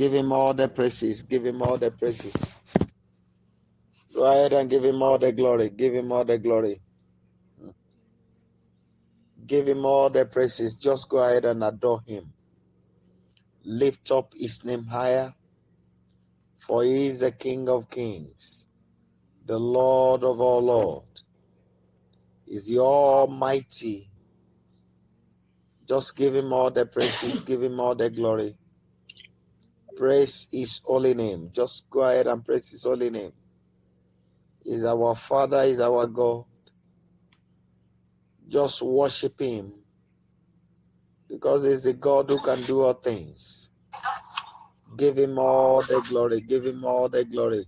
Give him all the praises. Give him all the praises. Go ahead and give him all the glory. Give him all the glory. Give him all the praises. Just go ahead and adore him. Lift up his name higher, for he is the King of kings, the Lord of all lords. Is the Almighty. Just give him all the praises. Give him all the glory. Praise his holy name. Just go ahead and praise his holy name. He's our Father, he's our God. Just worship him, because he's the God who can do all things. Give him all the glory. Give him all the glory.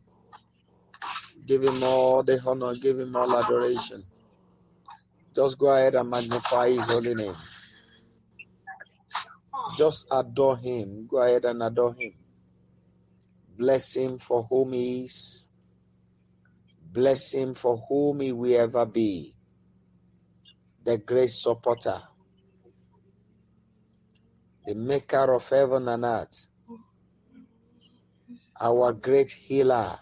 Give him all the honor. Give him all adoration. Just go ahead and magnify his holy name. Just adore him. Go ahead and adore him. Bless him for whom he is. Bless him for whom he will ever be. The great supporter. The maker of heaven and earth. Our great healer.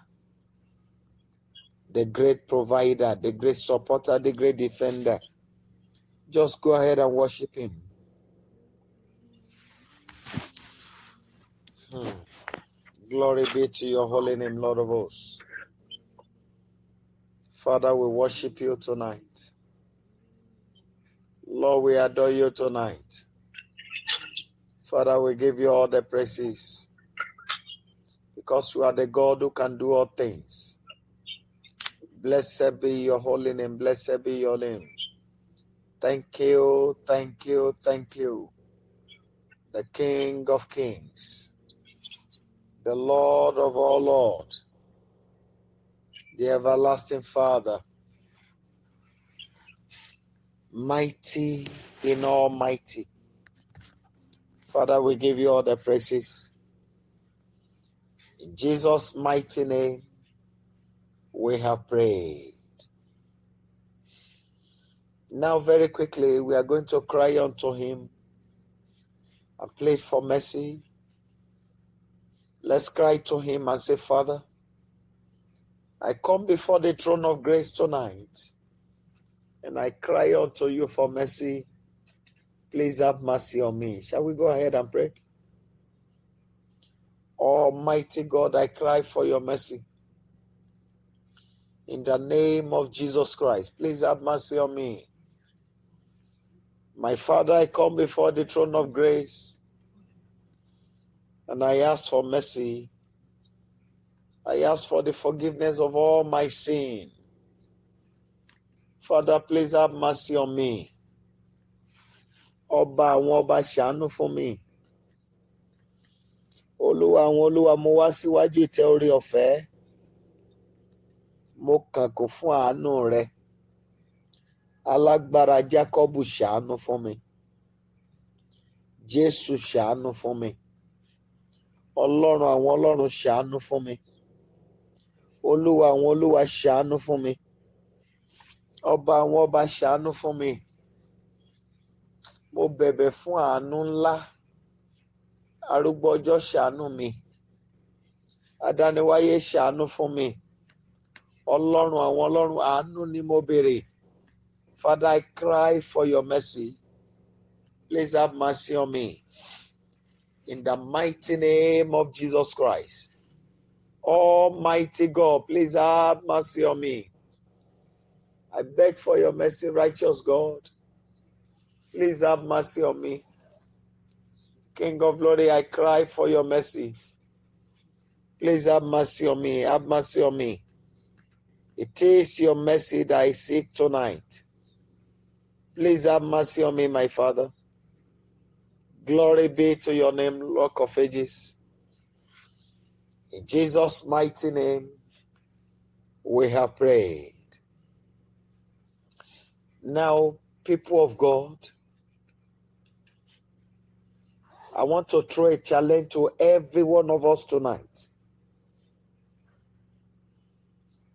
The great provider. The great supporter. The great defender. Just go ahead and worship him. Glory be to your holy name, Lord of hosts. Father, we worship you tonight. Lord, we adore you tonight. Father, we give you all the praises, because you are the God who can do all things. Blessed be your holy name. Blessed be your name. Thank you, thank you, thank you. The King of kings, the Lord of all lords, the everlasting Father, mighty in almighty. Father, we give you all the praises. In Jesus' mighty name, we have prayed. Now, very quickly, we are going to cry unto him and plead for mercy. Let's cry to him and say, Father, I come before the throne of grace tonight, and I cry unto you for mercy. Please have mercy on me. Shall we go ahead and pray? Almighty God, I cry for your mercy. In the name of Jesus Christ, please have mercy on me. My Father, I come before the throne of grace, and I ask for mercy. I ask for the forgiveness of all my sin. Father, please have mercy on me. Ọba àwọn ọba ṣàánú fún mi. Olúwa àwọn olúwa, mo wá síwájú ìtẹ́ orí ọ̀fẹ́. Mo kànkùn fún àánú rẹ. Alágbára Jákọ́bù ṣàánú fún mi. Jésù ṣàánú fún mi. Ọlọ́run àwọn ọlọ́run ṣàánú fún mi. Olúwa àwọn olúwa ṣàánú fún mi. Ọba àwọn ọba ṣàánú fún mi. Mo bẹ̀bẹ̀ fún àánú ńlá. Arúgbó ọjọ́ ṣàánú mi. Adániwáyé ṣàánú fún mi. Ọlọ́run àwọn ọlọ́run, àánú ni mo béèrè. Father, I cry for your mercy. Please have mercy on me. In the mighty name of Jesus Christ. Almighty God, please have mercy on me. I beg for your mercy, righteous God. Please have mercy on me. King of glory, I cry for your mercy. Please have mercy on me. Have mercy on me. It is your mercy that I seek tonight. Please have mercy on me, my Father. Glory be to your name, Rock of Ages. In Jesus' mighty name, we have prayed. Now, people of God, I want to throw a challenge to every one of us tonight.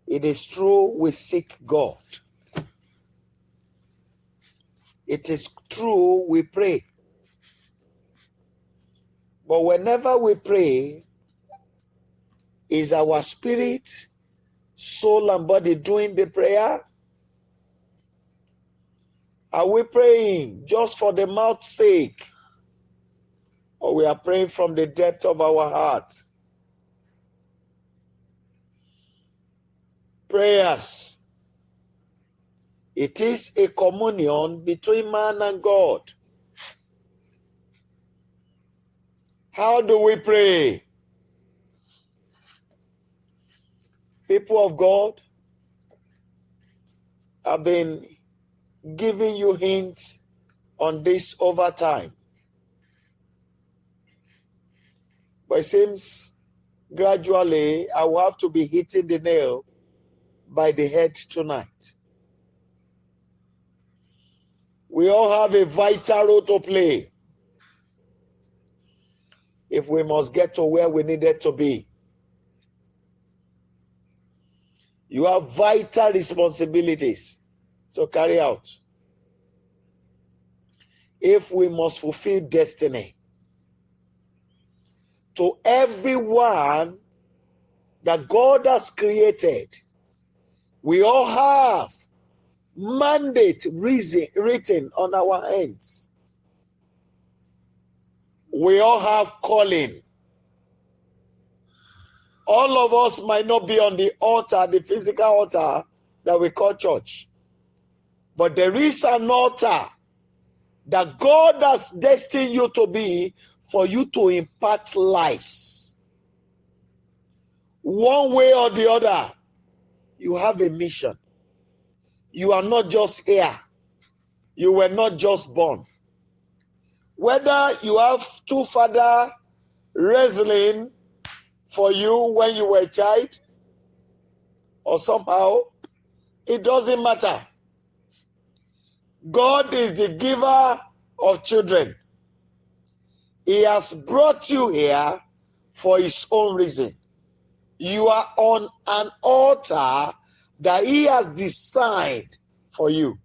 It is true we seek God. It is true we pray. But whenever we pray, is our spirit, soul, and body doing the prayer? Are we praying just for the mouth's sake? Or we are praying from the depth of our heart? Prayers. It is a communion between man and God. How do we pray? People of God, I've been giving you hints on this over time. But it seems gradually I will have to be hitting the nail by the head tonight. We all have a vital role to play if we must get to where we needed to be. You have vital responsibilities to carry out if we must fulfill destiny. To everyone that God has created, we all have mandate written on our hands. We all have calling. All of us might not be on the altar, the physical altar that we call church. But there is an altar that God has destined you to be for you to impact lives. One way or the other, you have a mission. You are not just here. You were not just born. Whether you have two fathers wrestling for you when you were a child, or somehow, it doesn't matter. God is the giver of children. He has brought you here for his own reason. You are on an altar that he has designed for you.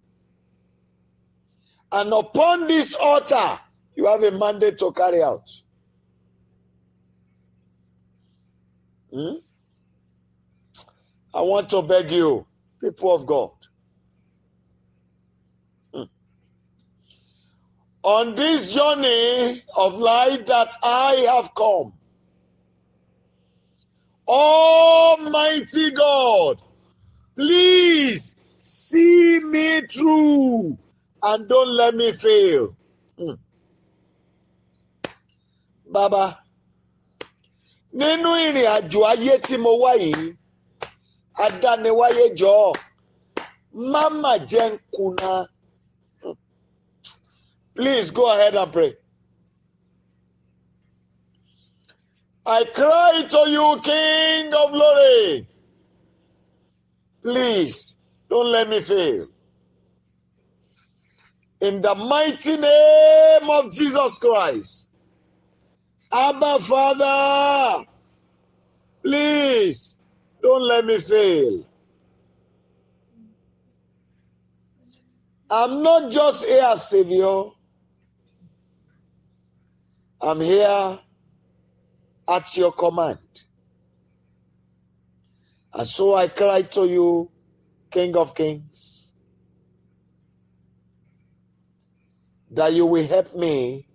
And upon this altar, you have a mandate to carry out. I want to beg you, people of God, on this journey of life that I have come, Almighty God, please see me through and don't let me fail. Baba, nínú ìrìn àjò ayé tí mo wá yìí, adániwáyé jọ̀ọ́, má mà jẹ́ n kùnà. Please go ahead and pray. I cry to you, King of Glory. Please, don't let me fail. In the mighty name of Jesus Christ. Abba, Father, please, don't let me fail. I'm not just here, Savior. I'm here at your command. And so I cry to you, King of Kings, that you will help me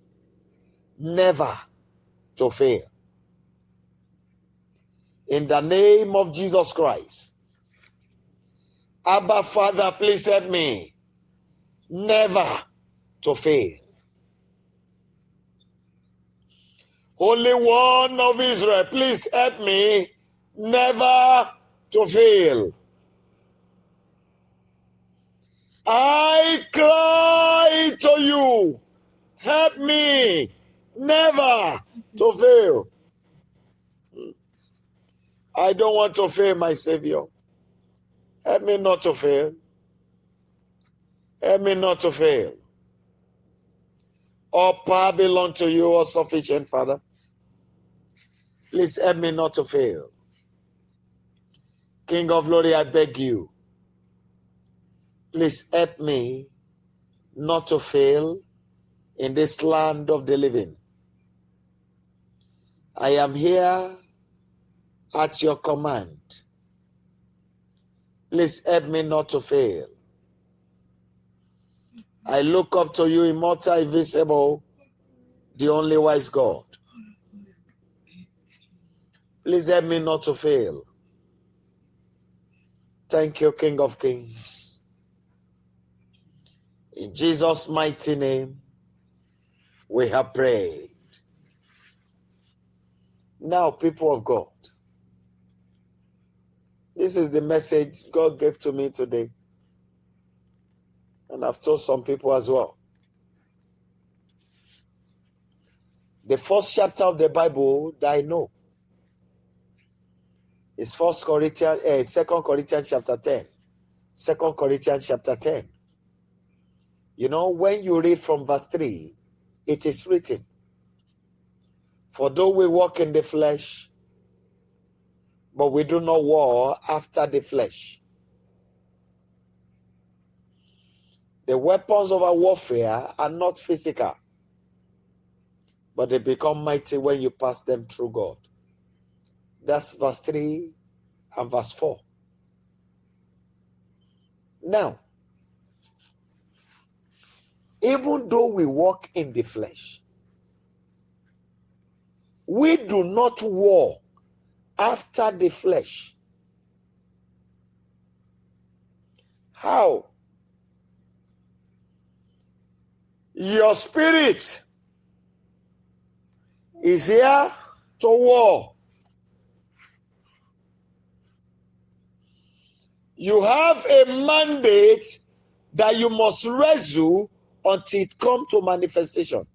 never to fail. In the name of Jesus Christ. Abba, Father, please help me never to fail. Holy One of Israel, please help me never to fail. I cry to you, help me never to fail. I don't want to fail, my Savior. Help me not to fail. Help me not to fail. All power belongs to you, all sufficient Father. Please help me not to fail. King of Glory, I beg you. Please help me not to fail in this land of the living. I am here at your command. Please help me not to fail. I look up to you, immortal, invisible, the only wise God. Please help me not to fail. Thank you, King of Kings. In Jesus' mighty name, we have prayed. Now, people of God, this is the message God gave to me today. And I've told some people as well. The first chapter of the Bible that I know is 2 Corinthians chapter 10. 2 Corinthians chapter 10. You know, when you read from verse 3, it is written, for though we walk in the flesh, but we do not war after the flesh. The weapons of our warfare are not physical, but they become mighty when you pass them through God. That's verse 3 and verse 4. Now, even though we walk in the flesh, we do not war after the flesh. How? Your spirit is here to war. You have a mandate that you must wrestle until it comes to manifestation.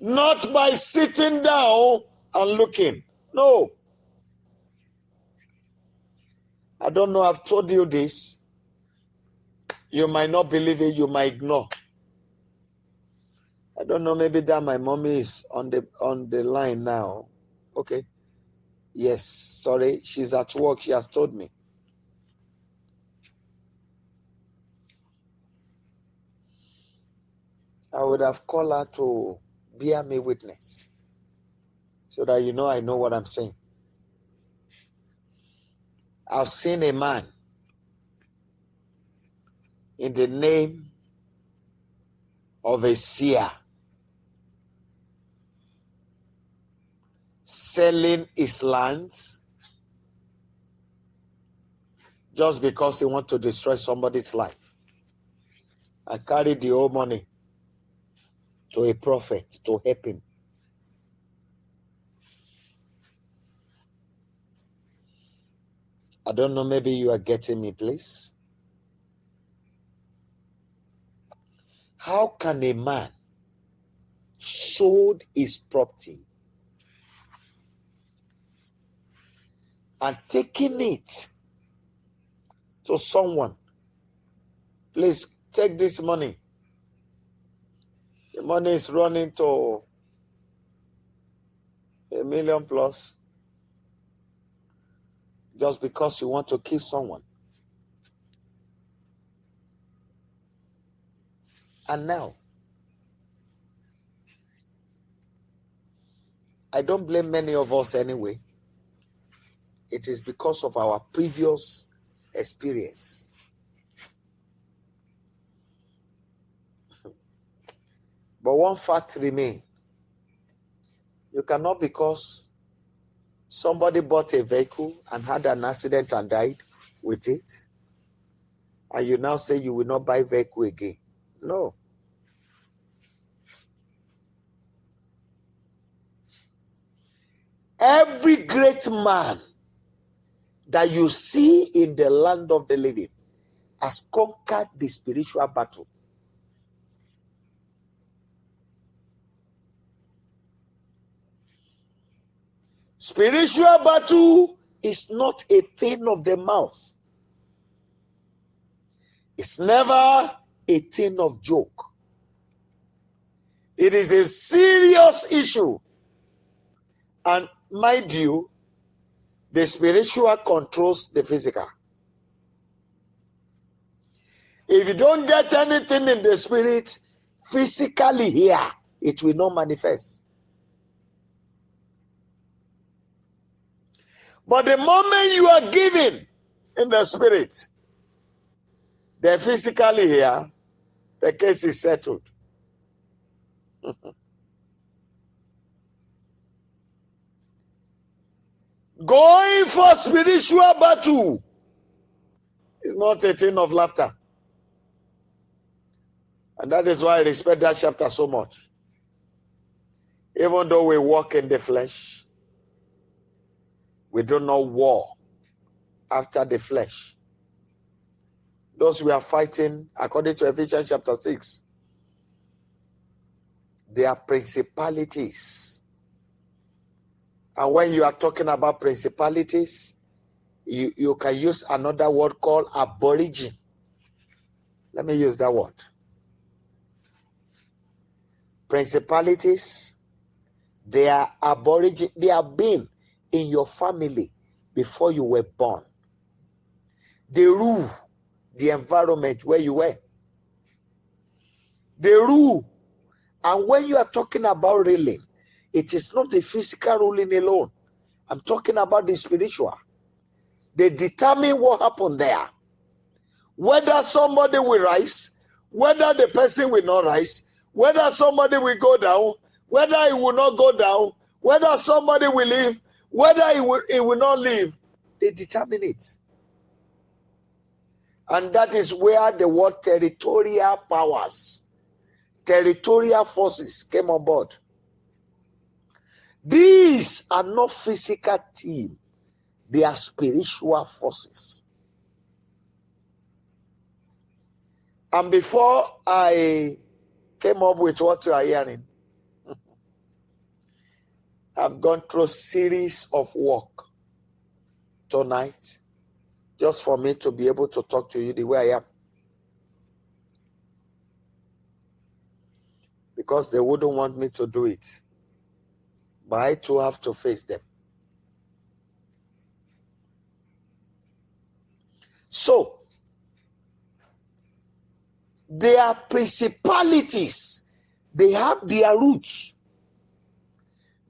Not by sitting down and looking. No. I don't know, I've told you this. You might not believe it, you might ignore. I don't know, maybe that my mommy is on the line now. Okay. Yes, sorry, she's at work, she has told me. I would have called her to bear me witness, so that you know I know what I'm saying. I've seen a man in the name of a seer selling his lands just because he wants to destroy somebody's life. I carried the whole money to a prophet to help him. I don't know, maybe you are getting me, please. How can a man sold his property and taking it to someone? Please take this money. The money is running to $1 million plus. Just because you want to kill someone. And now, I don't blame many of us anyway. It is because of our previous experience. But one fact remains. You cannot, because somebody bought a vehicle and had an accident and died with it, and you now say you will not buy vehicle again. No. Every great man that you see in the land of the living has conquered the spiritual battle. Spiritual battle is not a thing of the mouth. It's never a thing of joke. It is a serious issue. And mind you, the spiritual controls the physical. If you don't get anything in the spirit, physically here, it will not manifest. But the moment you are giving in the spirit, then physically here, the case is settled. Going for spiritual battle is not a thing of laughter. And that is why I respect that chapter so much. Even though we walk in the flesh, we do not war after the flesh. Those we are fighting, according to Ephesians chapter 6, they are principalities. And when you are talking about principalities, you can use another word called aborigine. Let me use that word. Principalities, they are aborigine. They have been in your family before you were born. They rule the environment where you were. They rule. And when you are talking about ruling, it is not the physical ruling alone. I'm talking about the spiritual. They determine what happened there. Whether somebody will rise, whether the person will not rise, whether somebody will go down, whether he will not go down, whether somebody will live, whether he will not live. They determine it. And that is where the word territorial powers, territorial forces came on board. These are not physical teams. They are spiritual forces. And before I came up with what you are hearing, I've gone through a series of work tonight just for me to be able to talk to you the way I am. Because they wouldn't want me to do it. But I too have to face them. So, they are principalities. They have their roots.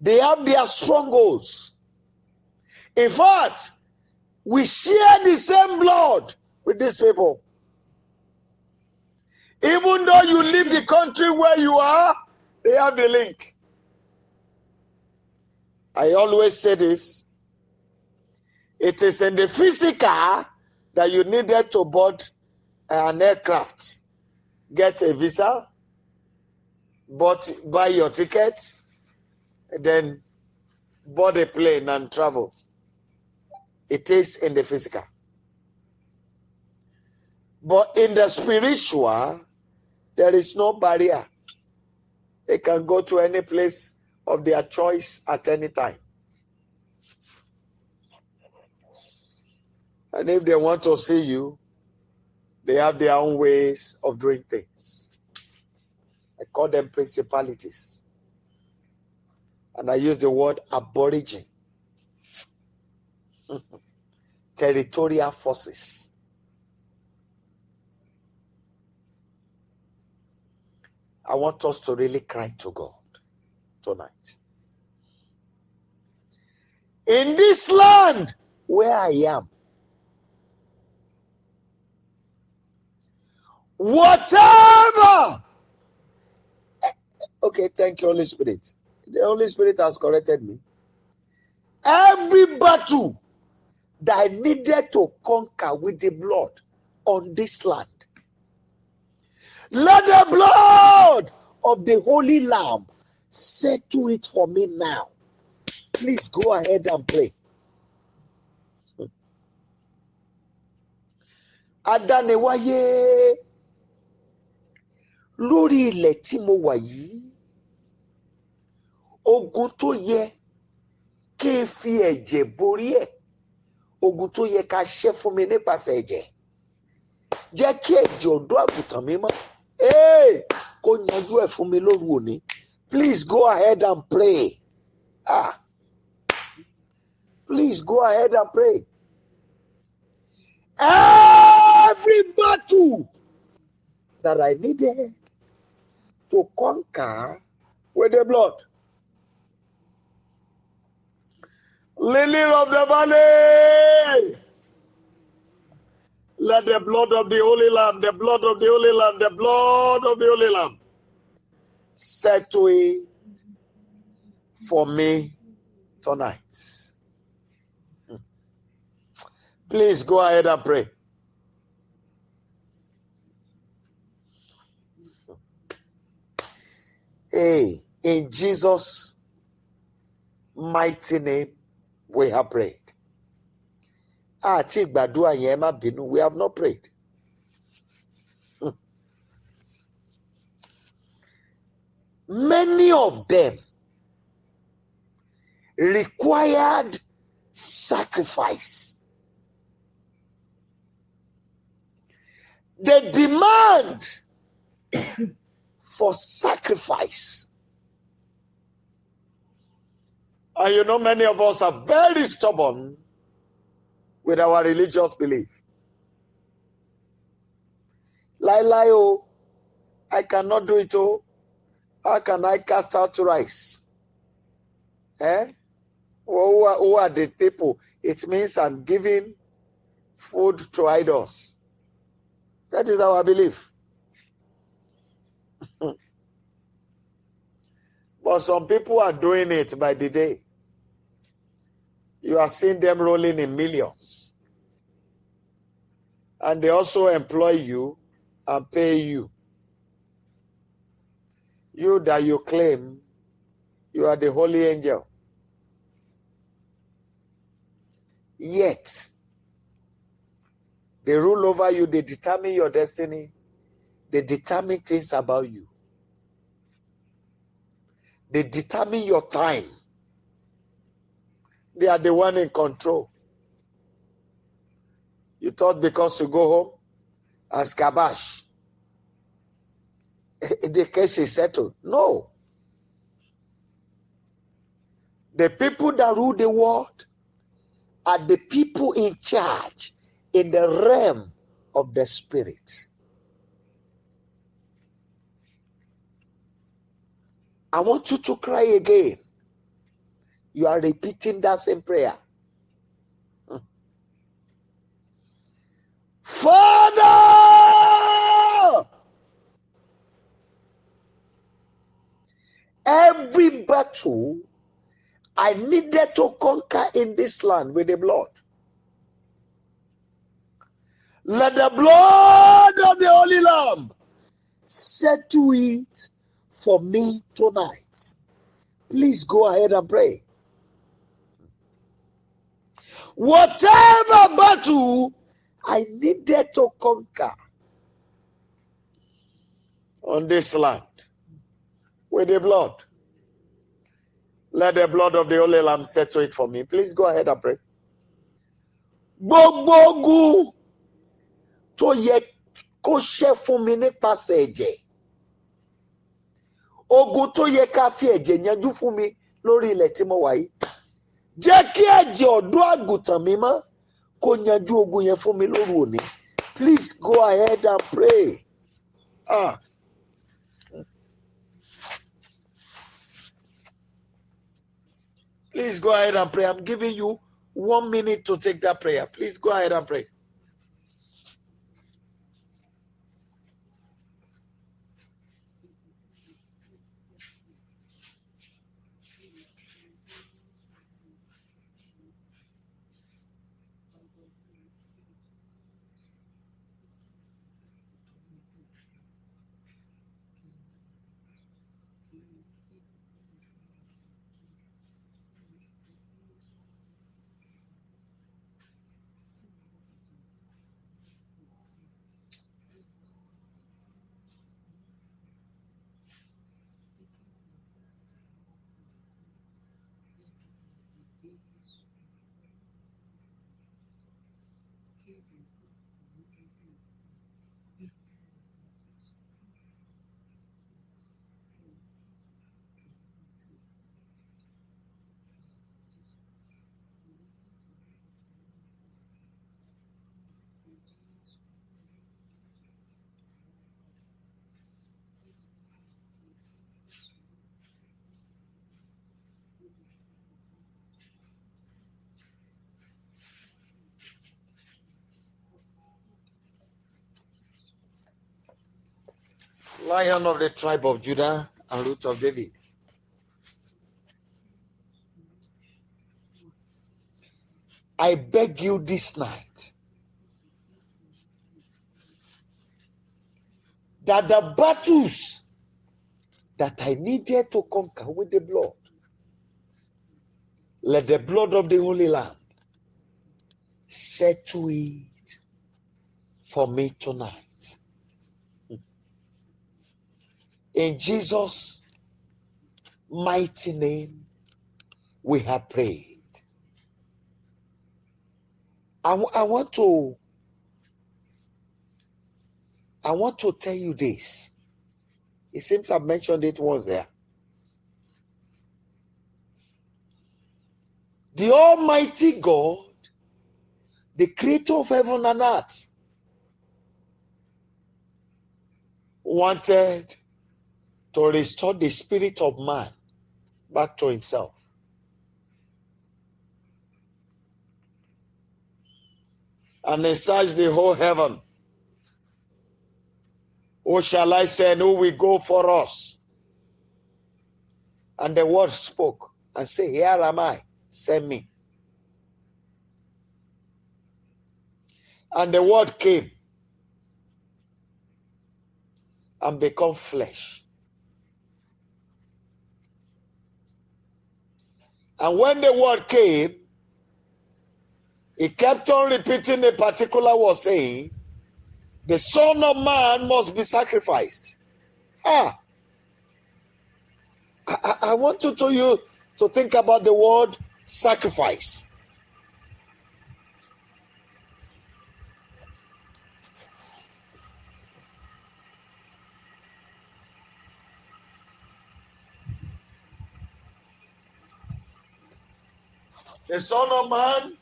They have their strongholds. In fact, we share the same blood with these people. Even though you leave the country where you are, they have the link. I always say this. It is in the physical that you needed to board an aircraft, get a visa, buy your ticket, then board a plane and travel. It is in the physical. But in the spiritual, there is no barrier. They can go to any place of their choice at any time. And if they want to see you, they have their own ways of doing things. I call them principalities. And I use the word aborigine. Territorial forces. I want us to really cry to God tonight. In this land where I am, whatever. Okay, thank you, Holy Spirit. The Holy Spirit has corrected me. Every battle that I needed to conquer with the blood on this land, let the blood of the Holy Lamb settle it for me now. Please go ahead and pray. Adániwáyé lórí ilẹ̀ tí mo wà yìí, ogun tó yẹ kí n fi ẹ̀jẹ̀ borí ẹ̀, ogun tó yẹ ká ṣẹ́ fún mi nípasẹ̀ ẹ̀jẹ̀, jẹ́ kí ẹ̀jẹ̀ ọ̀dọ́ àgùntàn mi mọ́ kó yanjú ẹ̀ fún mi lóru òní. Please go ahead and pray. Please go ahead and pray. Every battle that I needed to conquer with the blood. Lily of the valley, let the blood of the Holy Lamb, the blood of the Holy Lamb, the blood of the Holy Lamb, settle it for me tonight. Please go ahead and pray. Hey, in Jesus' mighty name, we have prayed. We have not prayed. Many of them required sacrifice. The demand for sacrifice. And you know, many of us are very stubborn with our religious belief. Lie, oh, I cannot do it, oh. How can I cast out rice? Well, who are the people? It means I'm giving food to idols. That is our belief. But some people are doing it by the day. You are seeing them rolling in millions. And they also employ you and pay you. You that you claim you are the holy angel. Yet, they rule over you, they determine your destiny, they determine things about you. They determine your time. They are the one in control. You thought because you go home as kabash, the case is settled. No. The people that rule the world are the people in charge in the realm of the spirit. I want you to cry again. You are repeating that same prayer. Father, every battle I needed to conquer in this land with the blood, let the blood of the Holy Lamb settle it for me tonight. Please go ahead and pray. Whatever battle I needed to conquer on this land with the blood, let the blood of the Holy Lamb settle it for me. Please go ahead and pray. Gbogbo ogun tó yẹ kó ṣẹ́ fún mi nípasẹ̀ ẹ̀jẹ̀, ogun tó yẹ ká fi ẹ̀jẹ̀ yanjú fún mi lórí ilẹ̀ tí mo wà yìí, jẹ́ kí ẹ̀jẹ̀ ọ̀dọ́ àgùntàn mi mọ́ kó yanjú ogun yẹn fún mi lóru òní. Please go ahead and pray. Please go ahead and pray. I'm giving you 1 minute to take that prayer. Please go ahead and pray. Lion of the tribe of Judah and root of David. I beg you this night that the battles that I needed to conquer with the blood, let the blood of the Holy Lamb settle it for me tonight. In Jesus' mighty name, we have prayed. I want to tell you this. It seems I've mentioned it once there. The Almighty God, the creator of heaven and earth, wanted to restore the spirit of man back to himself. And he searched the whole heaven. Who shall I send? Who will go for us? And the word spoke and said, here am I, send me. And the word came and became flesh. And when the word came, he kept on repeating a particular word, saying, the Son of Man must be sacrificed. I want you to think about the word sacrifice. The Son of Man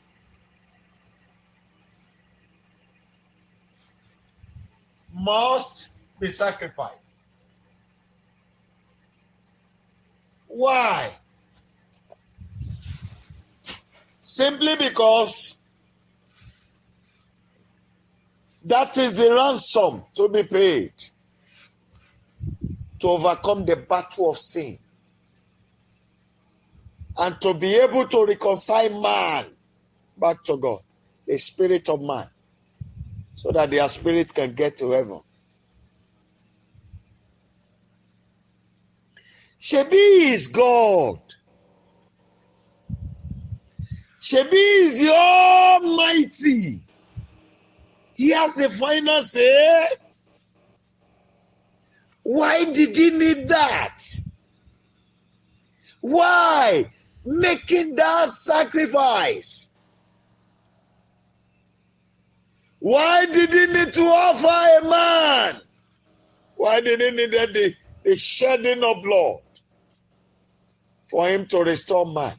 must be sacrificed. Why? Simply because that is the ransom to be paid to overcome the battle of sin and to be able to reconcile man back to God, the spirit of man, so that their spirit can get to heaven. Shebi is God. Shebi is the Almighty. He has the final say. Why did he need that? Why making that sacrifice? Why did he need to offer a man? Why did he need the shedding of blood for him to restore man?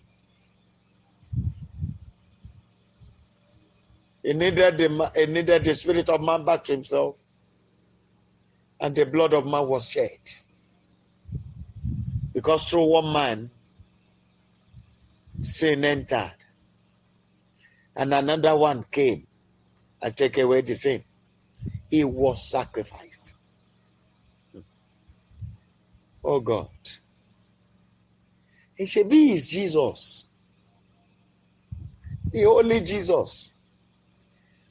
He needed the spirit of man back to himself, and the blood of man was shed. Because through one man, sin entered, and another one came and take away the sin. He was sacrificed. Oh God. It should be his Jesus. The holy Jesus.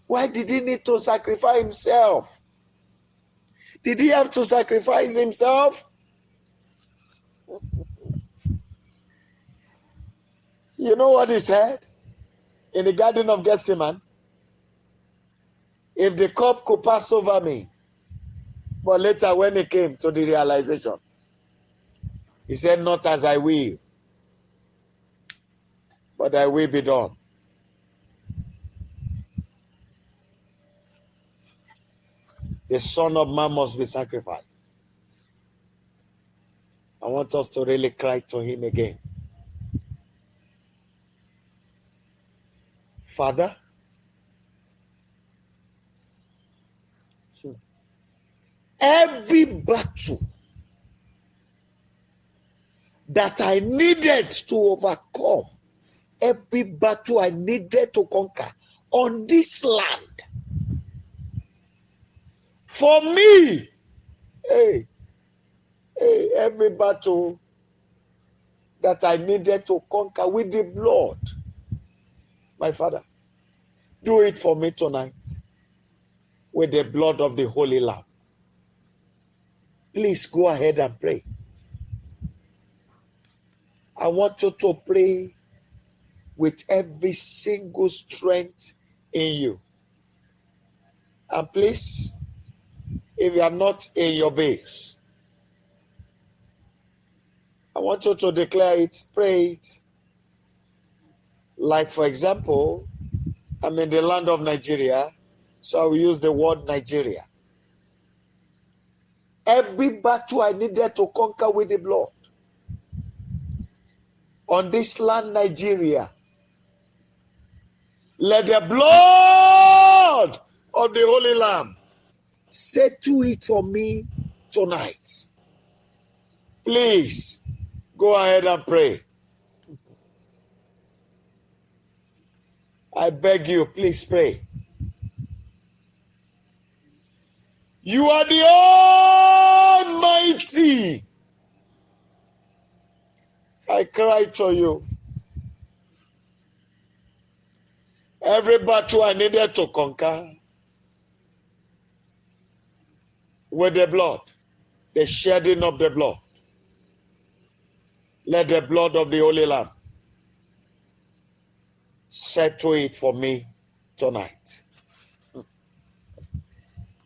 Why did he need to sacrifice himself? Did he have to sacrifice himself? You know what he said in the Garden of Gethsemane? If the cup could pass over me. But later when he came to the realization, he said, not as I will, but thy will be done. The Son of Man must be sacrificed. I want us to really cry to him again. Father, every battle that I needed to overcome, every battle I needed to conquer on this land, for me, hey, Hey, every battle that I needed to conquer with the blood, my Father, do it for me tonight with the blood of the Holy Lamb. Please go ahead and pray. I want you to pray with every single strength in you. And please, if you are not in your base, I want you to declare it, pray it. Like, for example, I'm in the land of Nigeria, so I will use the word Nigeria. Every battle I needed to conquer with the blood on this land, Nigeria, let the blood of the Holy Lamb settle it for me tonight. Please go ahead and pray. I beg you, please pray. You are the Almighty. I cry to you. Every battle I needed to conquer with the blood, the shedding of the blood. Let the blood of the Holy Lamb settle it for me tonight.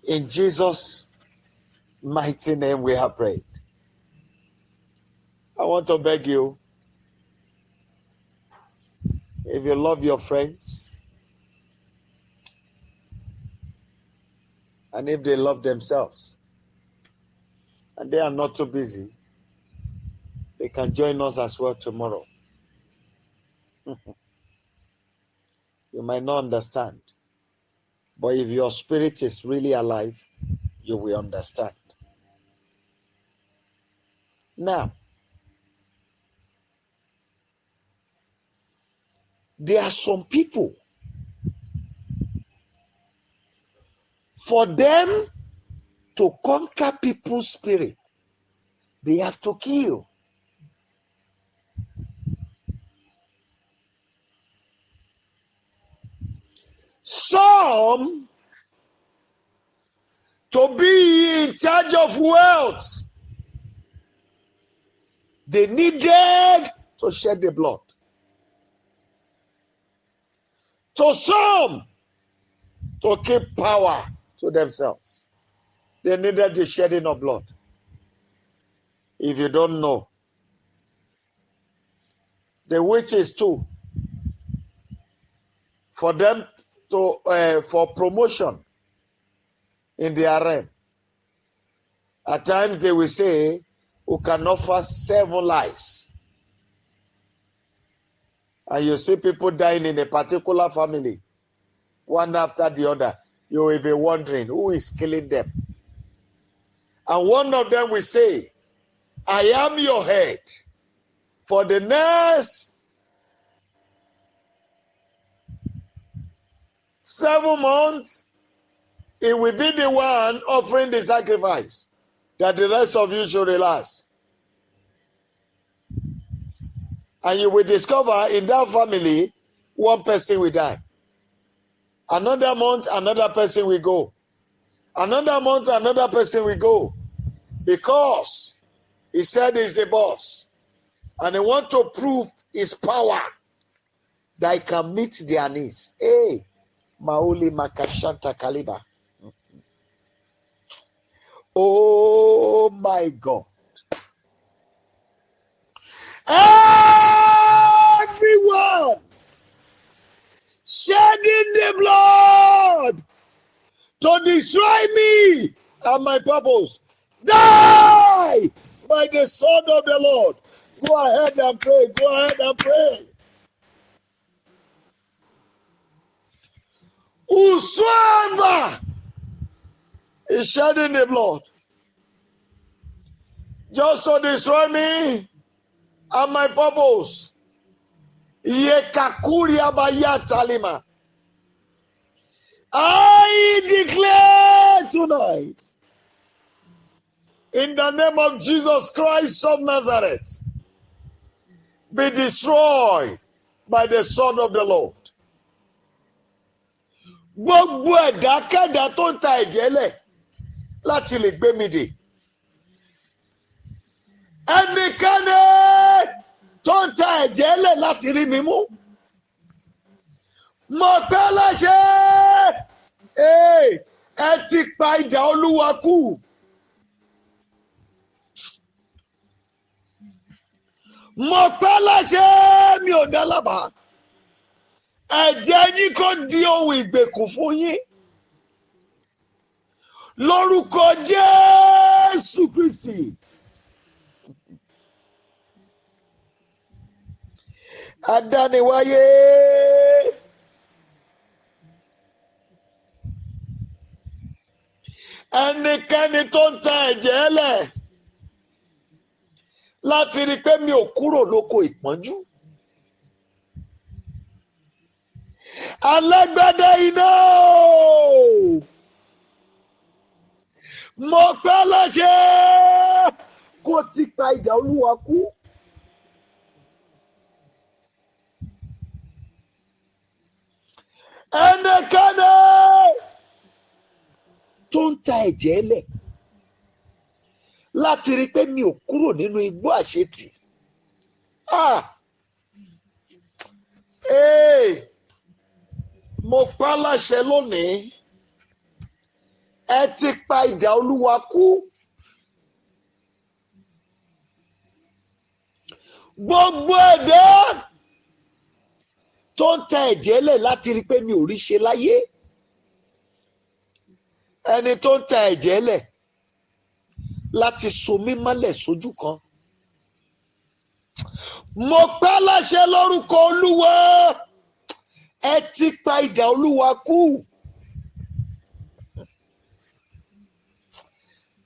In Jesus' mighty name we have prayed. I want to beg you, if you love your friends, and if they love themselves, and they are not too busy, they can join us as well tomorrow. You might not understand, but if your spirit is really alive, you will understand. Now, there are some people, for them to conquer people's spirit, they have to kill. Some, to be in charge of wealth, they needed to shed the blood. To some, to keep power to themselves, they needed the shedding of blood. If you don't know, the witches too, for them to for promotion in their realm, at times they will say, "Who can offer 7 lives?" And you see people dying in a particular family, one after the other. You will be wondering who is killing them. And one of them will say, "I am your head. For the next 7 months, it will be the one offering the sacrifice, that the rest of you should relax." And you will discover in that family, one person will die. Another month, another person will go. Another month, another person will go. Because he said he's the boss. And he wants to prove his power, that he can meet their needs. Hey, Mauli Makashanta Kaliba. Oh my God. Everyone shedding the blood to destroy me and my purpose, die by the sword of the Lord. Go ahead and pray. Go ahead and pray. Whosoever is shedding the blood just to destroy me and my purpose, Yekakuria Bayatalima, I declare tonight, In the name of Jesus Christ of Nazareth, be destroyed by the sword of the Lord. Gbogbo ẹ̀dákẹ́dá tó ń ta ẹ̀jẹ̀ lẹ̀ láti lè gbé mi dè. Ẹnikẹ́ni tó ń ta ẹ̀jẹ̀ lẹ̀ láti rí mi mú. Mo pẹ́ láṣẹ. Ẹ ti pa idà Olúwa kú. Mo pẹ́ láṣẹ mi ò dá lábàá. Ẹ̀jẹ̀ yín kò di ohun ìgbèkùn fún yín. Lórúkọ Jésù Kristi. Adániwáyé. Ẹnikẹ́ni tó ń ta ẹ̀jẹ̀ lẹ̀ láti rí pé mi ò kúrò lóko ìpọ́njú. Alágbádá iná. Mo pẹ́ láṣẹ kó ti pa idà Olúwa kú. Ẹnikẹ́ni tó ń ta ẹ̀jẹ̀ lẹ̀ láti rí pé mi ò kúrò nínú igbó àṣetì. Mo pa láṣẹ lónìí, ẹ ti pa idà Olúwa kú. Gbogbo ẹ̀dá tó ń ta ẹ̀jẹ̀ lẹ̀ láti rí pé mi ò rí ṣe láyé. Ẹni tó ń ta ẹ̀jẹ̀ lẹ̀ láti so mí mọ́lẹ̀ sójú kan. Mo pa láṣẹ lórúkọ Olúwa, ẹ ti pa idà Olúwa kú.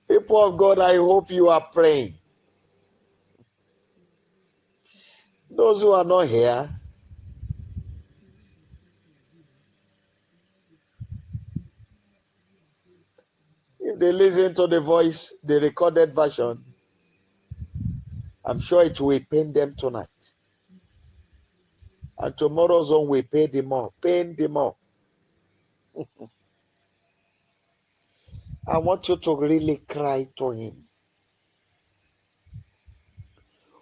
People of God, I hope you are praying. Those who are not here, if they listen to the voice, the recorded version, I'm sure it will pain them tonight. And tomorrow's on will pain them more. Pain them more. I want you to really cry to him.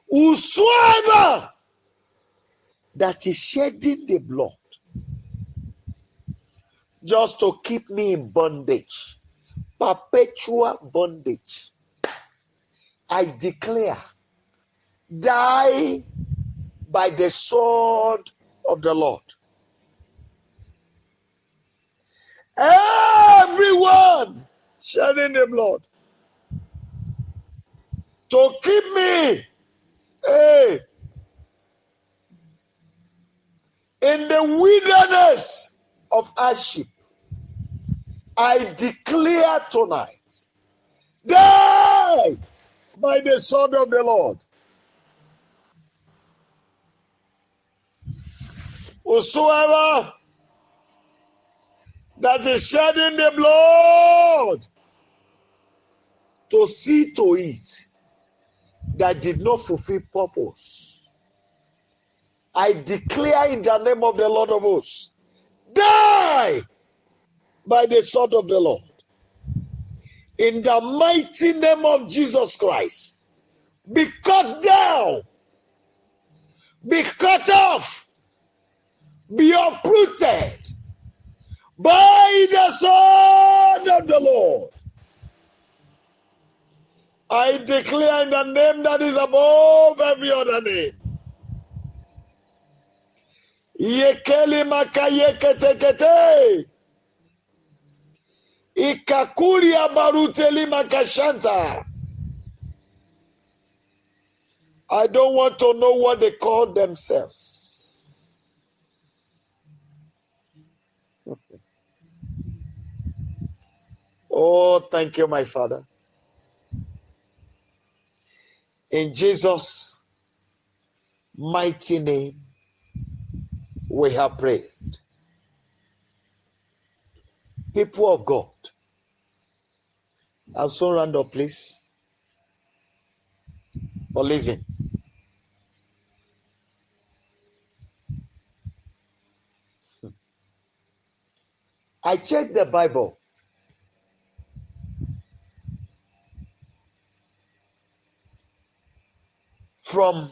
Whosoever that is shedding the blood just to keep me in bondage, perpetual bondage, I declare, die by the sword of the Lord. Everyone shedding the blood to keep me in the wilderness of hardship, I declare tonight, die by the sword of the Lord. Whosoever that is shedding the blood to see to it that did not fulfill purpose, I declare in the name of the Lord of hosts, die by the sword of the Lord. In the mighty name of Jesus Christ, be cut down, be cut off, be uprooted by the sword of the Lord. I declare in the name that is above every other name. Yekeli makayeketekete. Ikakuria baruteli makashanta. I don't want to know what they call themselves. Oh, thank you, my Father. In Jesus' mighty name, we have prayed. People of God, I'll soon round up, please. But listen. I checked the Bible. From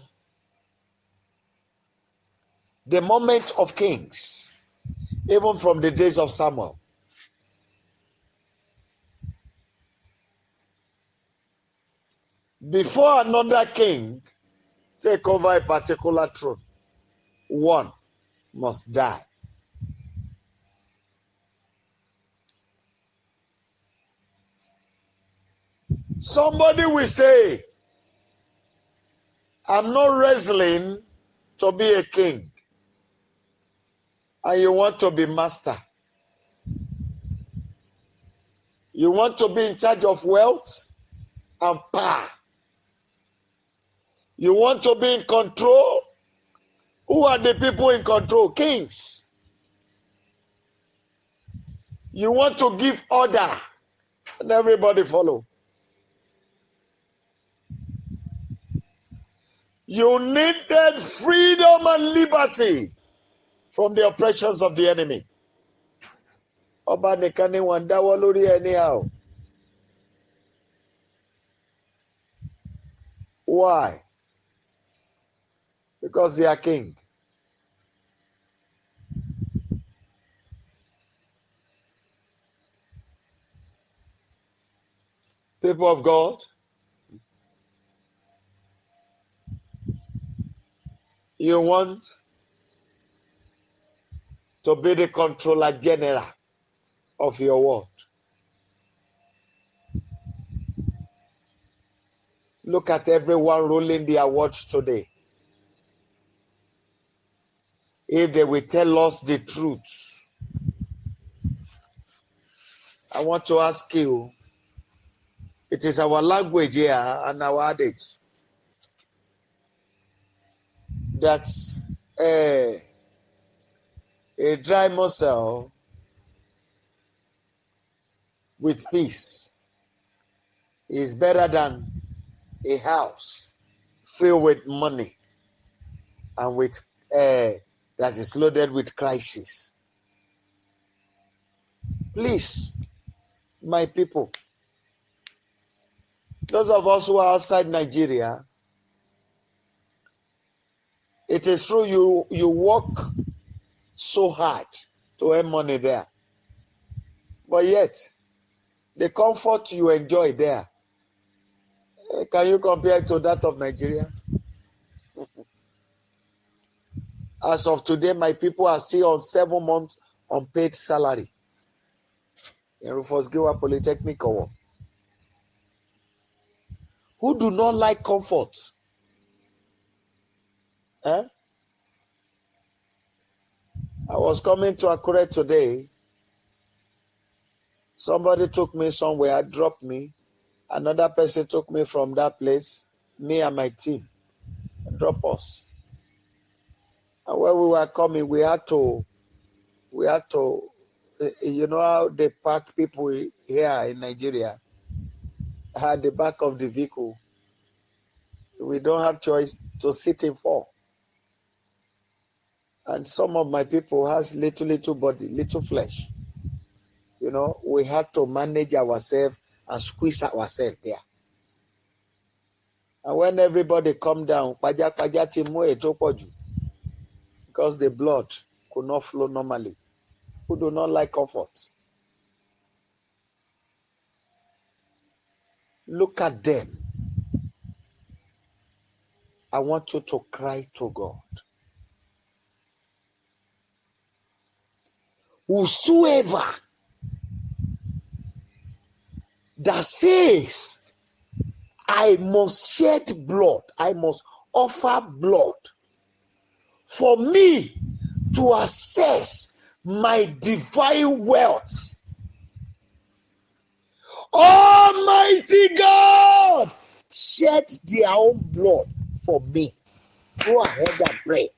the moment of kings, even from the days of Samuel. Before another king take over a particular throne, one must die. Somebody will say, I'm not wrestling to be a king, and you want to be master. You want to be in charge of wealth and power. You want to be in control. Who are the people in control? Kings. You want to give order and everybody follow. You needed freedom and liberty from the oppressions of the enemy. Ọba nìkan ni wọ́n dáwọ́ lórí anyhow. Why? Because they are king. People of God, you want to be the controller general of your world. Look at everyone ruling their world today. If they will tell us the truth, I want to ask you, it is our language here and our adage that a dry morsel with peace is better than a house filled with money and with that is loaded with crisis. Please, my people, those of us who are outside Nigeria, it is true you work so hard to earn money there, but yet the comfort you enjoy there, can you compare it to that of Nigeria? As of today, my people are still on 7 months unpaid salary in Rufus Giwa Polytechnic Owo. Who do not like comfort? Eh? I was coming to Akure today. Somebody took me somewhere, dropped me. Another person took me from that place, me and my team, drop us. And when we were coming, we had to, you know how they park people here in Nigeria at the back of the vehicle. We don't have choice to sit in for. And some of my people has little body, little flesh. You know, we had to manage ourselves and squeeze ourselves there. And when everybody come down, because the blood could not flow normally. Who do not like comfort? Look at them. I want you to cry to God. Whosoever that says, I must shed blood, I must offer blood for me to access my divine wealth. Almighty God, shed their own blood for me. Go ahead and pray.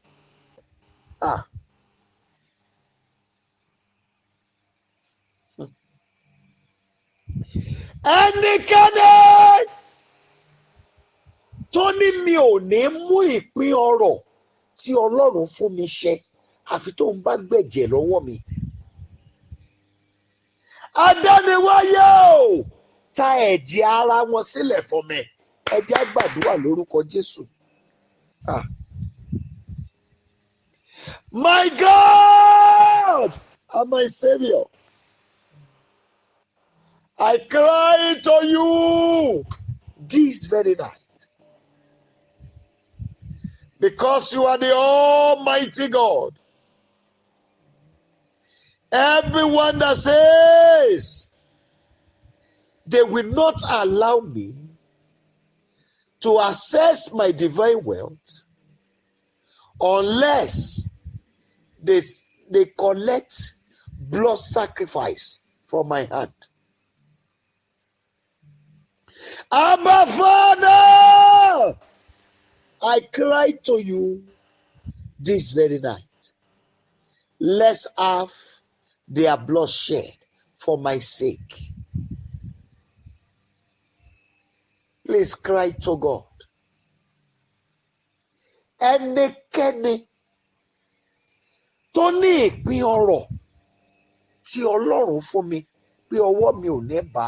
Ẹnikẹ́ni tó ní mi ò ní mú ìpín ọrọ̀ tí Ọlọ́run fún mi ṣẹ àfi tó ń bá gbẹ̀jẹ̀ lọ́wọ́ mi. Adániwáyé o, ta ẹ̀jẹ̀ ara wọn sílẹ̀ fún mi. Ẹ jẹ́ á gbàdúrà lórúkọ Jésù. My God and my Savior, I cry to you this very night, because you are the Almighty God. Everyone that says they will not allow me to access my divine wealth unless they collect blood sacrifice from my hand. Abba Father, I cry to you this very night. Let's have their blood shed for my sake. Please cry to God. Ẹnikẹ́ni tó ní ìpín ọrọ̀ tí Ọlọ́run fún mi pé ọwọ́ mi ò ní bá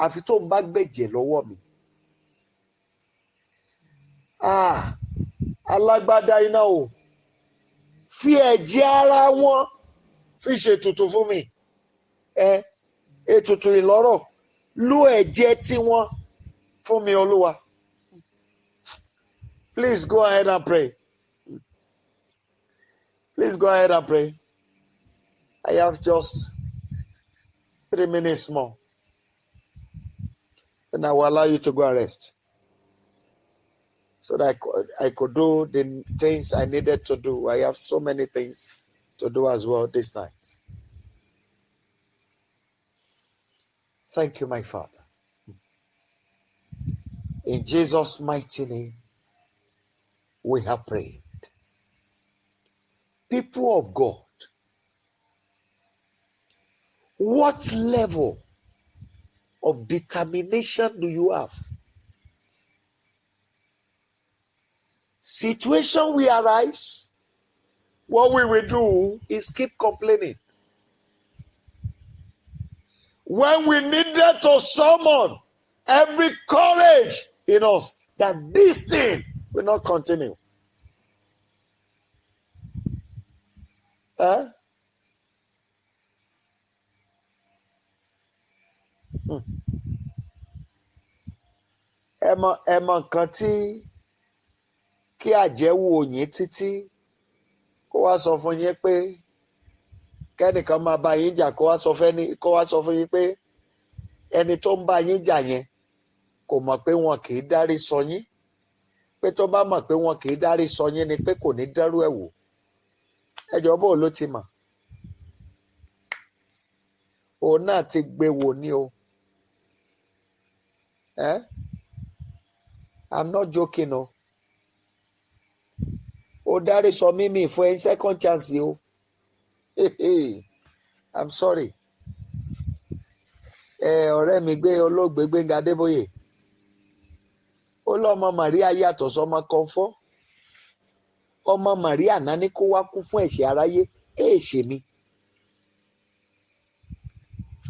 àfi tó ń bá gbẹ̀jẹ̀ lọ́wọ́ mi. Alágbádá iná o, fi ẹ̀jẹ̀ ara wọn fi ṣètùtù fún mi. Ètùtù ìlọ́rọ̀, lo ẹ̀jẹ̀ tiwọn fún mi, Olúwa. Please go ahead and pray. Please go ahead and pray. I have just 3 minutes more. And I will allow you to go and rest, so that I could do the things I needed to do. I have so many things to do as well this night. Thank you, my Father. In Jesus' mighty name, we have prayed. People of God, what level of determination do you have? Situation will arise. What we will do is keep complaining. When we needed to summon every courage in us that this thing will not continue. Ẹ mọ nǹkan tí kí àjẹ́wò yín títí kó wá sọ fún yín pé kẹ́nìkan máa bá yín jà kó wá sọ fún yín pé ẹni tó ń bá yín jà yẹn kò mọ̀ pé wọn kì í dárí sọ yín, pé tó bá mọ̀ pé wọn kì í dárí sọ yín ni pé kò ní dẹ́rù ẹ̀ wò. Ẹjọ́ bó ló ti mọ̀? Òun náà ti gbé wò ní o. I'm not joking o. Ó dárí sọ mímì fún ẹ second chance o. I'm sorry. Ọ̀rẹ́ mi olóògbé Gbénga Adébóyè, ó lọ́mọ Màríà yàtọ̀ sọmọ Kọ́ńfọ́. Ọmọ Màríà náà ní kó wá kú fún ẹ̀ṣẹ̀ aráyé, ṣe mi.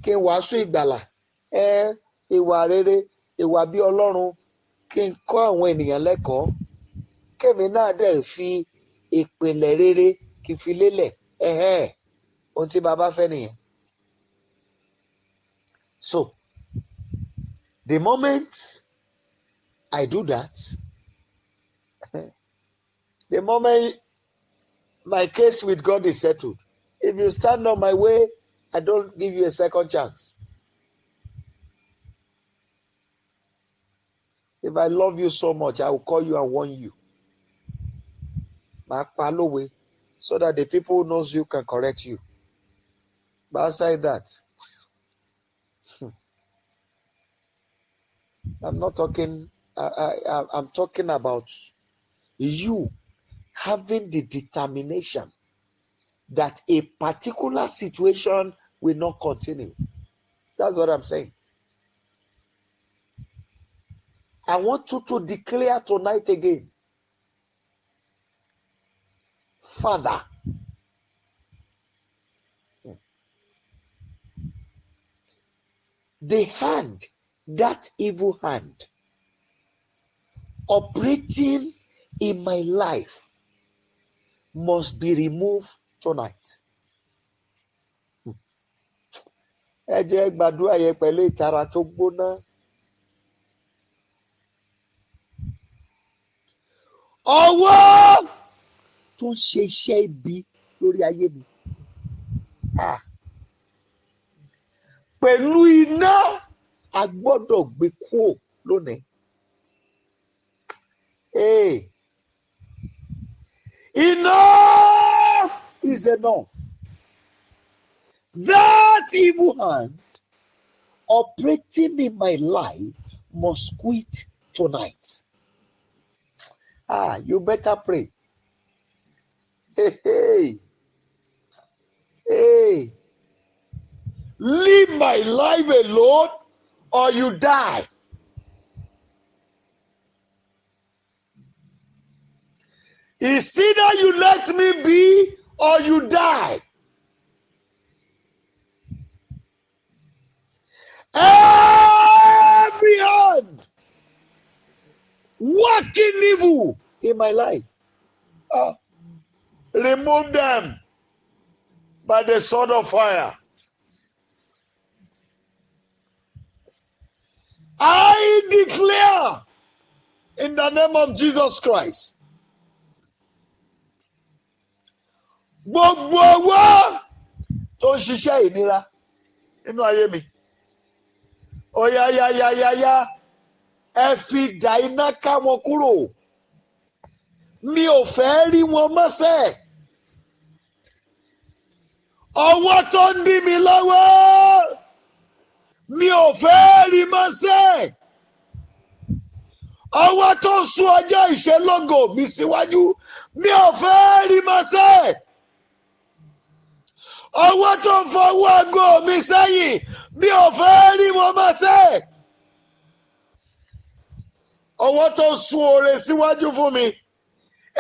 Kí n wàásù ìgbàlà, ìwà rere, ìwà bí Ọlọ́run, kí n kọ́ àwọn ènìyàn lẹ́kọ̀ọ́, kémi náà dẹ̀ fi ìpìlẹ̀ rere kí n fi lélẹ̀. Ohun tí bàbá fẹ́ nìyẹn. So, the moment I do that, the moment my case with God is settled, if you stand on my way, I don't give you a second chance. If I love you so much, I will call you and warn you. So that the people who knows you can correct you. But aside that, I'm not talking, I'm talking about you having the determination that a particular situation will not continue. That's what I'm saying. I want you to declare tonight again, Father, the hand, that evil hand, operating in my life must be removed tonight. Ẹ jẹ́ gbàdúrà yẹn pẹ̀lú ìtara tó gbóná. Ọwọ́ tó ń ṣe iṣẹ́ ibi lórí ayé mi. Pẹ̀lú iná, a gbọ́dọ̀ gbé kúrò lónìí. Enough is enough. That evil hand operating in my life must quit tonight. You better pray. Hey. Leave my life alone or you die. It's either you let me be or you die. Every hand working evil in my life, remove them by the sword of fire. I declare in the name of Jesus Christ, gbogbo ọwọ́ tó ń ṣiṣẹ́ ìnira nínú ayé mi, ya, ẹ fi idà iná ká wọn kúrò. Mi ò fẹ́ rí wọn mọ́sẹ̀. Ọwọ́ tó ń dí mi lọ́wọ́, mi ò fẹ́ rí mọ́sẹ̀. Ọwọ́ tó ń sún ọjọ́ ìṣelógo mi síwájú, mi ò fẹ́ rí mọ́sẹ̀. Ọwọ́ tó ń fọwọ́ aago mi sẹ́yìn, mi ò fẹ́ rí wọn mọ́sẹ̀. Ọwọ́ tó ń sún oore síwájú fún mi,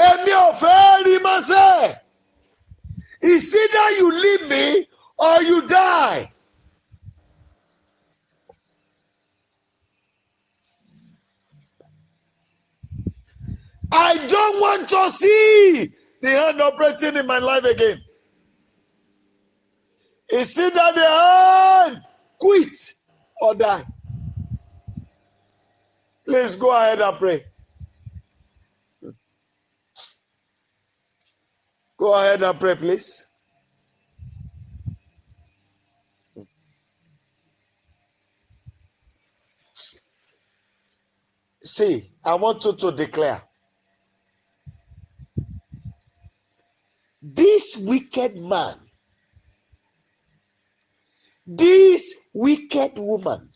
èmi ò fẹ́ rí mọ́sẹ̀. It's either you leave me or you die. I don't want to see the hand operating in my life again. It's either the hand quit or die. Please go ahead and pray. Go ahead and pray, please. See, I want you to declare, this wicked man, this wicked woman,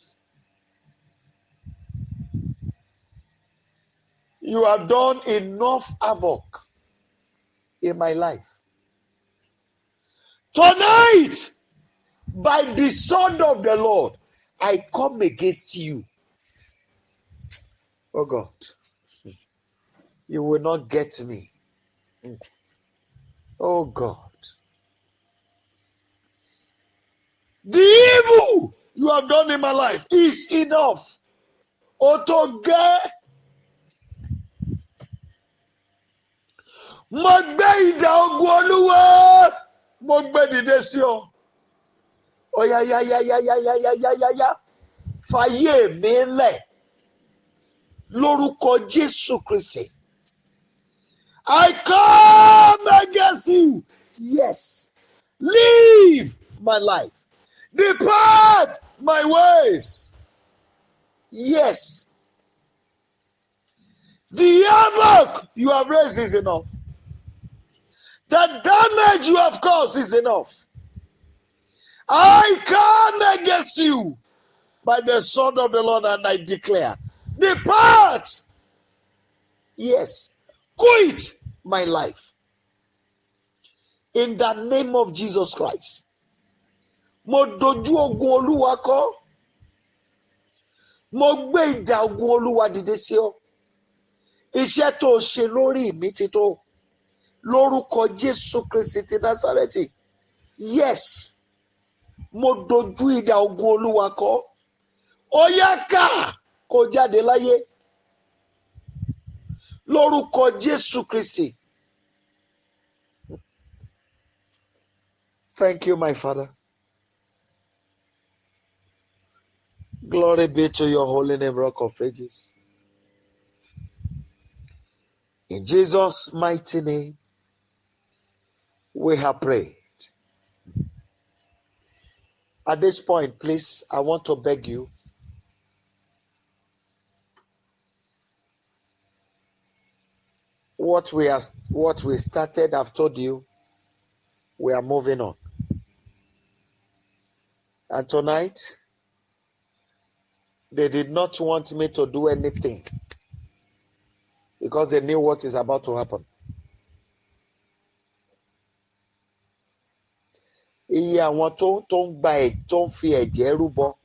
you have done enough havoc in my life. Tonight, by the sword of the Lord, I come against you. Oh God, you will not get me. Oh God. The evil you have done in my life is enough. Otoge. Mo gbé idà ogun Olúwa, mo gbé dìde sí ọ. Ya. Fàyè mi lẹ̀. Lórúkọ Jésù Kristi. I come against you. Yes. Leave my life. Depart my ways. Yes. The havoc you have raised is enough. The damage you have caused is enough. I come against you by the sword of the Lord, and I declare, depart. Yes. Quit my life. In the name of Jesus Christ. Mo dojú ogun Olúwa kọ. Mo gbé idà ogun Olúwa dìde sí ọ. Iṣẹ́ tó ṣe lórí mi ti tó. Lórúkọ Jésù Kristi ti Násárẹ́tì. Yes, mo dojú idà ogun Olúwa kọ. Ó yá ká kó jáde láyé. Lórúkọ Jésù Kristi. Thank you, my Father. Glory be to your holy name, Rock of Ages. In Jesus' mighty name, we have prayed. At this point, please, I want to beg you, what we started, I've told you, we are moving on. And tonight, they did not want me to do anything because they knew what is about to happen. Iye àwọn tó ń fi ẹ̀jẹ̀ rúbọ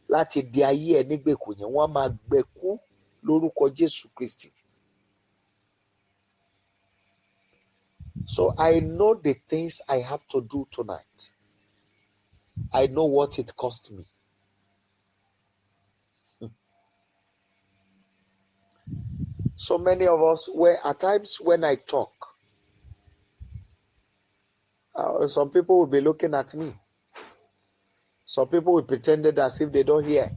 láti di ayé ẹ̀ nígbèkùn yẹn, wọ́n máa gbẹ̀kú lórúkọ Jésù Kristi. So I know the things I have to do tonight. I know what it cost me. So many of us, at times when I talk, some people will be looking at me. Some people will pretend as if they don't hear.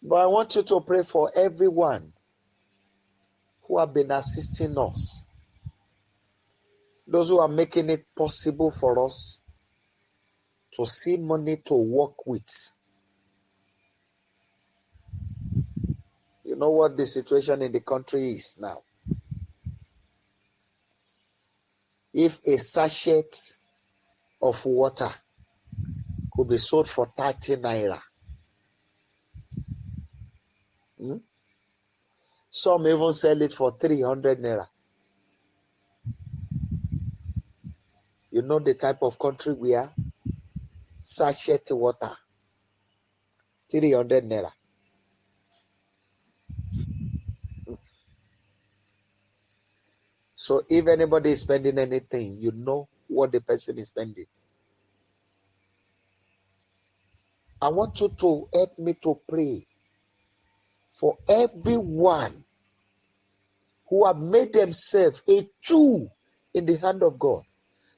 But I want you to pray for everyone who have been assisting us. Those who are making it possible for us to see money to work with. You know what the situation in the country is now. If a sachet of water could be sold for 30 naira. Some even sell it for 300 naira. You know the type of country we are? Sachet water, 300 naira. So if anybody is spending anything, you know what the person is spending. I want you to help me to pray for everyone who have made themselves a tool in the hand of God,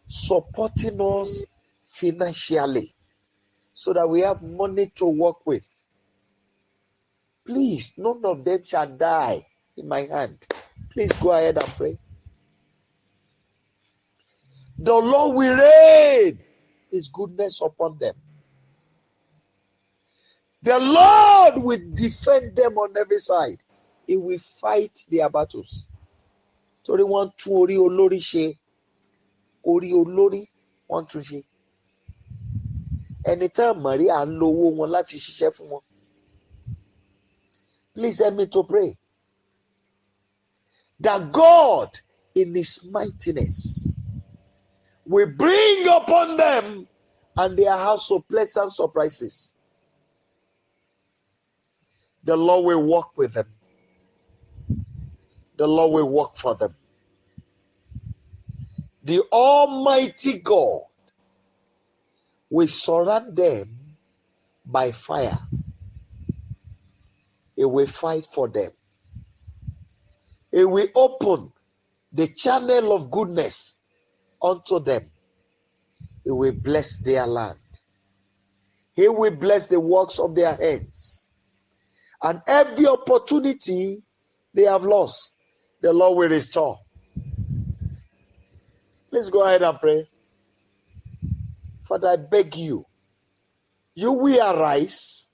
supporting us financially so that we have money to work with. Please, none of them shall die in my hand. Please go ahead and pray. The Lord will rain His goodness upon them. The Lord will defend them on every side. He will fight their battles. Torí wọ́n tún orí olórí ṣe. Orí olórí wọ́n tún ṣe. Ẹni tán mọ̀rí à ń lo owó wọn láti ṣiṣẹ́ fún wọn. Please help me to pray that God in His mightiness will bring upon them and their household pleasant surprises. The Lord will walk with them. The Lord will work for them. The Almighty God will surround them by fire. He will fight for them. He will open the channel of goodness unto them. He will bless their land. He will bless the works of their hands. And every opportunity they have lost, the Lord will restore. Please go ahead and pray. Father, I beg you, you will arise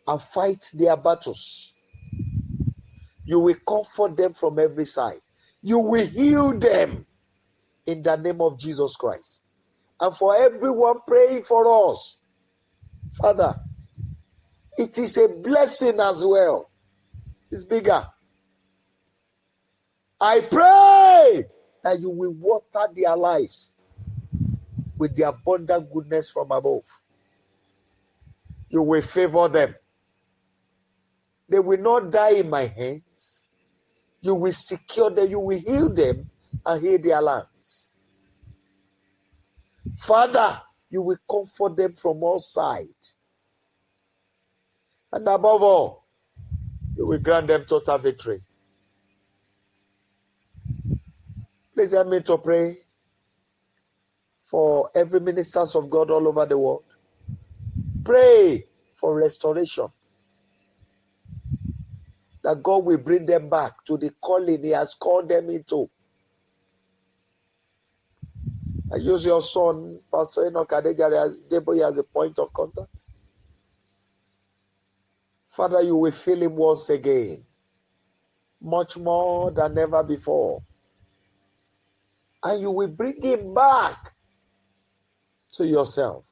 and fight their battles. You will comfort them from every side. You will heal them in the name of Jesus Christ. And for everyone praying for us, Father, it is a blessing as well. It's bigger. I pray that you will water their lives with the abundant goodness from above. You will favor them. They will not die in my hands. You will secure them. You will heal them and heal their lands. Father, you will comfort them from all sides. And above all, you will grant them total victory. Please help me to pray for every ministers of God all over the world. Pray for restoration. That God will bring them back to the calling He has called them into. I use your son, Pastor Enoch Adeboye, as a point of contact. Father, you will fill him once again, much more than ever before. And you will bring him back to yourself.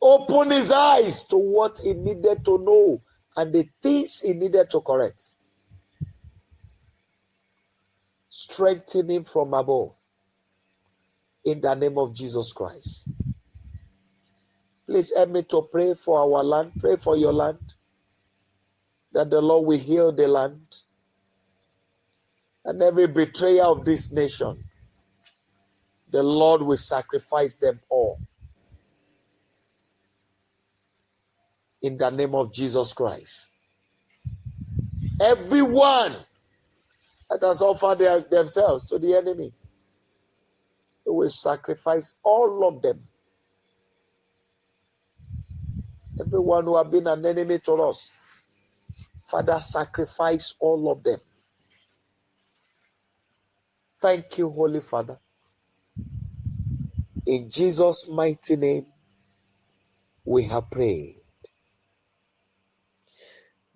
Open his eyes to what he needed to know and the things he needed to correct. Strengthen him from above. In the name of Jesus Christ. Please help me to pray for our land. Pray for your land. That the Lord will heal the land. And every betrayer of this nation, the Lord will sacrifice them all. In the name of Jesus Christ. Everyone that has offered themselves to the enemy, they will sacrifice all of them. Everyone who has been an enemy to us, Father, sacrifice all of them. Thank you, Holy Father. In Jesus' mighty name, we have prayed.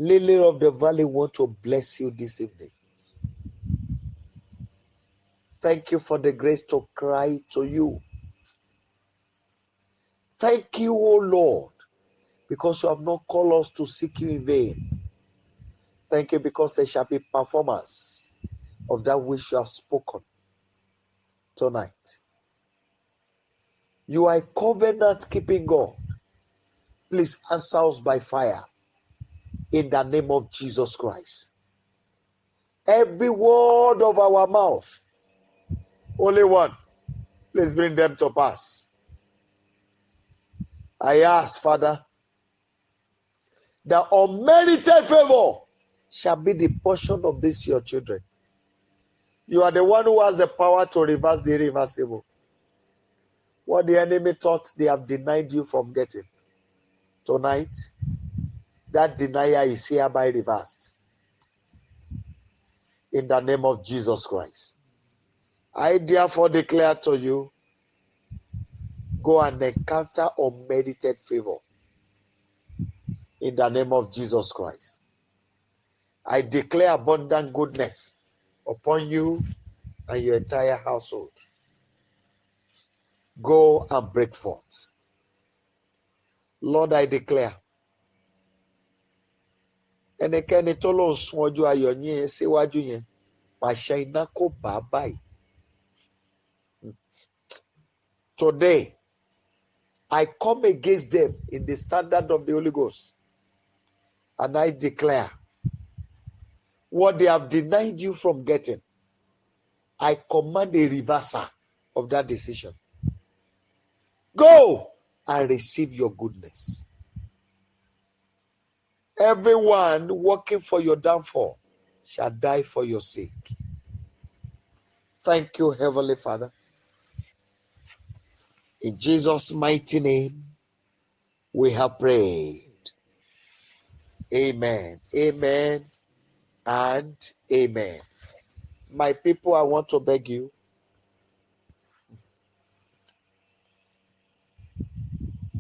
Lily of the Valley, want to bless you this evening. Thank you for the grace to cry to you. Thank you, O Lord, because you have not called us to seek you in vain. Thank you because there shall be performance of that which you have spoken tonight. You are a covenant-keeping God. Please answer us by fire in the name of Jesus Christ. Every word of our mouth, only one, please bring them to pass. I ask, Father, that unmerited favor shall be the portion of these your children. You are the one who has the power to reverse the irreversible. What the enemy thought they have denied you from getting, tonight, that denial is hereby reversed. In the name of Jesus Christ. I therefore declare to you, go and encounter unmerited favor. In the name of Jesus Christ. I declare abundant goodness upon you and your entire household. Go and break forth. Lord, I declare, ẹnikẹ́ni tó lóun sún ọjọ́ ayọ̀ yín síwájú yẹn, pàṣẹ iná kó bá báyìí. Today, I come against them in the standard of the Holy Ghost. And I declare, what they have denied you from getting, I command a reversal of that decision. Go and receive your goodness. Everyone working for your downfall shall die for your sake. Thank you, Heavenly Father. In Jesus' mighty name, we have prayed. Amen. Amen and amen. My people, I want to beg you,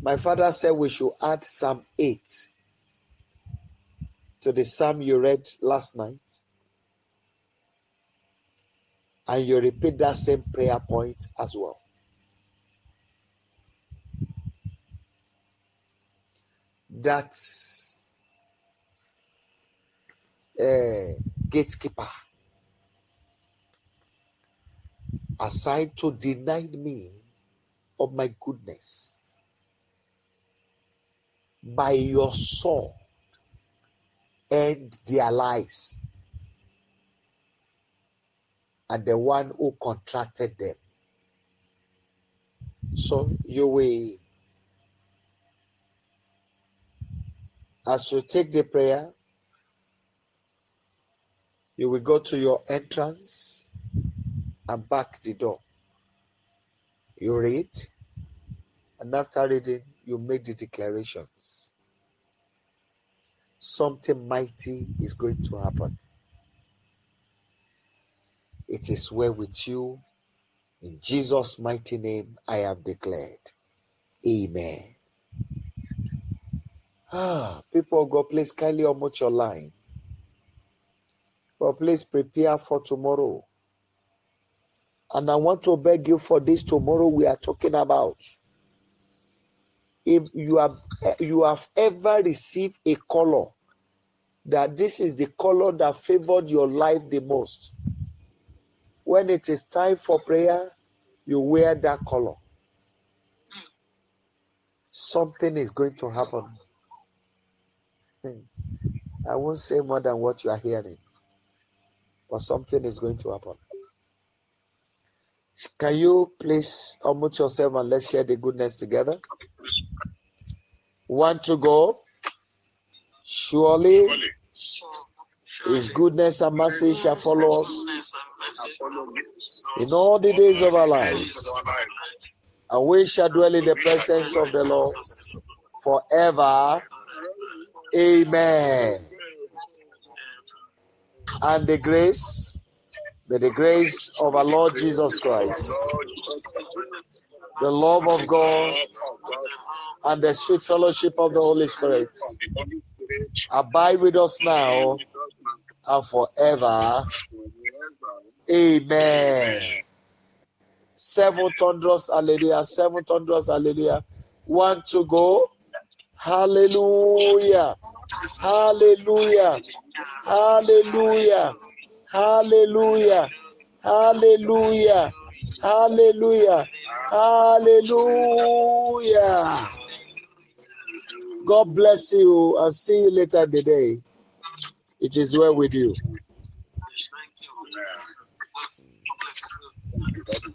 my father said we should add Psalm 8 to the psalm you read last night. And you repeat that same prayer point as well. That's gatekeeper. assigned to deny me of my goodness, by your sword, end their lives, and the one who contracted them. So you will, as you take the prayer, you will go to your entrance and back the door. You read, and after reading, you make the declarations. Something mighty is going to happen. It is well with you. In Jesus' mighty name, I have declared. Amen. People of God, please kindly unmute your line. But please prepare for tomorrow. And I want to beg you for this tomorrow we are talking about. If you have ever received a color, that this is the color that favored your life the most, when it is time for prayer, you wear that color. Something is going to happen. I won't say more than what you are hearing, but something is going to happen. Can you please unmute yourself and let's share the goodness together? 1 to go. Surely His goodness and mercy shall follow us in all the days of our lives, and we shall dwell in the presence of the Lord forever. Amen. And the grace of our Lord Jesus Christ, the love of God, and the sweet fellowship of the Holy Spirit abide with us now and forever. Amen. 7 thunderous hallelujah, 7 thunderous hallelujah. 1 to go. Hallelujah. Hallelujah. Hallelujah. Hallelujah. Hallelujah. Hallelujah. Hallelujah. God bless you and see you later in the day. It is well with you.